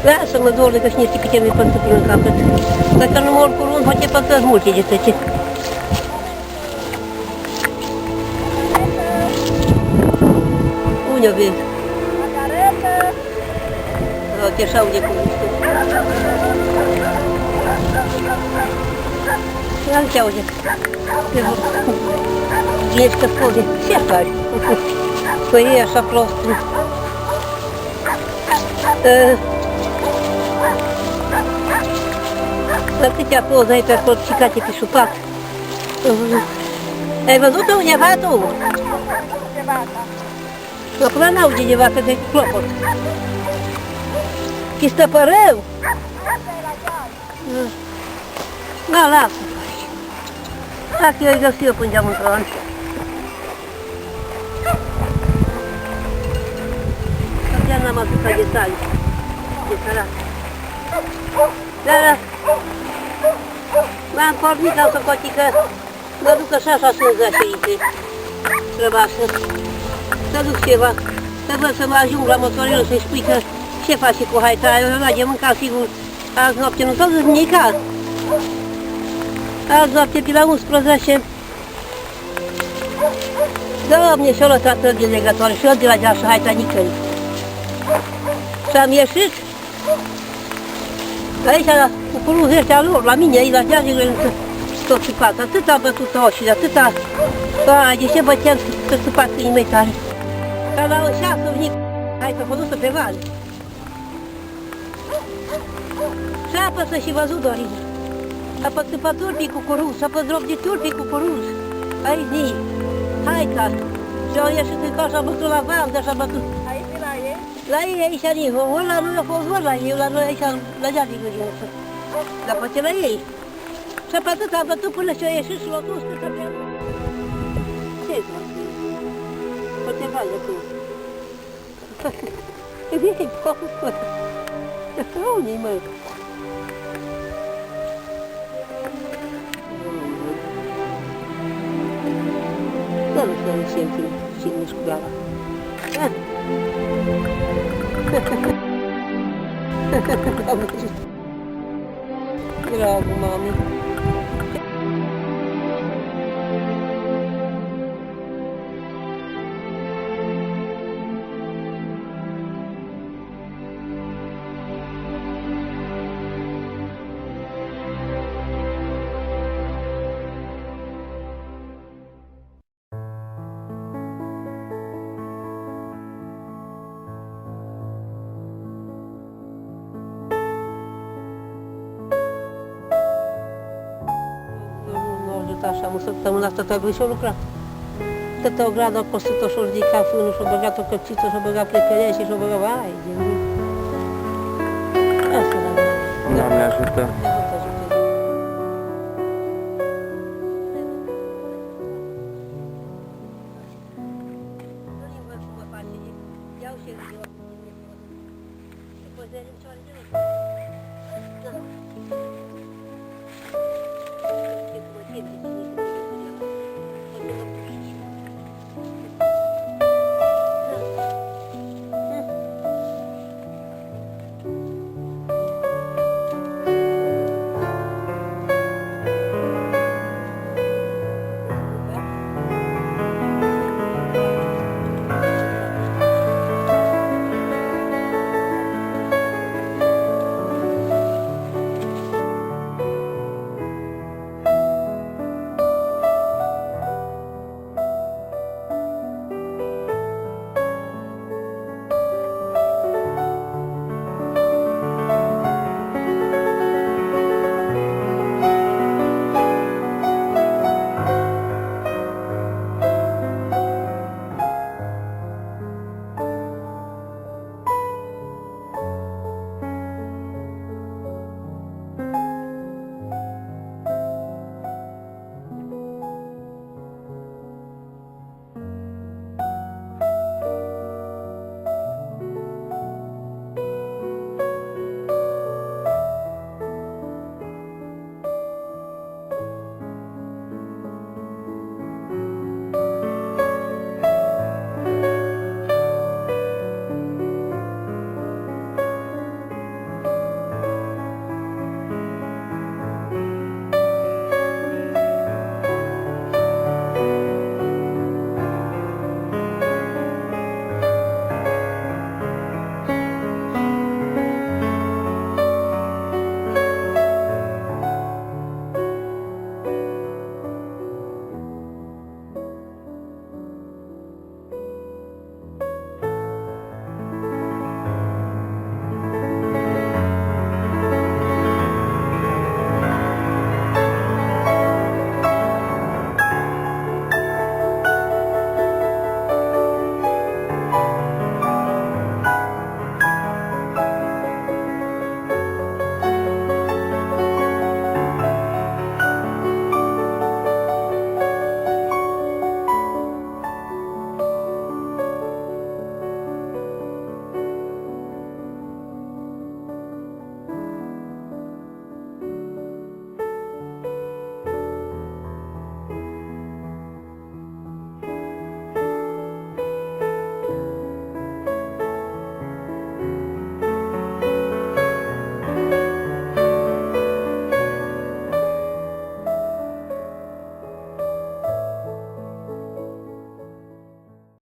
Lasă-mă, doamne, că cine știe câte mi-e păntăpii în capăt. Dacă nu mor curând, poate păntăți multe de tăce. Unde o vezi? Te așa aude cu gustul. Nu te aude. Ești că spune, ce faci? Păi e așa prostru. La câtea poze ai pe acolo picate pe șupat? Ai văzut-o undeva tu? Acum n-aude de vacă de clopot. Și stăpărău? Da, lasă. Dacă eu-i găsi eu până geamul într-o an. Chiar n-am atâta detalii. De sărat. Dar m-am pornit la socotică. Mă duc așa 50 aici. Rămasă. Să duc ceva. Să văd să mă ajung la motorelă să-i spui că ce faci cu haita aia? Eu de mâncat sigur. Azi noapte nu s-a zis nimic. Azi noapte pe la 11. Doamne, și-o lăsat el din legătoare și eu de la geașă haita nicăieri. Și am ieșit. Aici, cu curuzii ăștia lor, la mine, aici, la geașele, tot țipat. Atât a bătut oșii, atâta... de ce băteam să țipat câinii mei tare? Ca la o șasă, veni, hai să fă dusă pe vale. Și apăsă și văzut dorină. Apă țipat turpii cu curuz, apă drop de turpii cu curuz. Aici, nii, hai ca. Și au ieșit în casă, a bătut la vandă și a bătut. Aici la ei? La ei, aici, nii, ori la noi a fost, ori la ei, la noi aici, la geașele gărință. Dar poate la ei. Și apă atât a bătut până și-a ieșit și l-a dus câtă pe anul. Ce-ți mă spui? Poate vală tu. E bine, poate. Unii, mă. Da, nu știu ce închid și nu știu glava. Dragul mami. Așa, o săptămână asta trebuie și-o lucrat. Câtă o gradă a costit-o și-o ridicat fânul, și-o băgat o căpțiță, și-o băgat pleperea și-o băgat... Vai, de mine. Asta, Doamne ajută!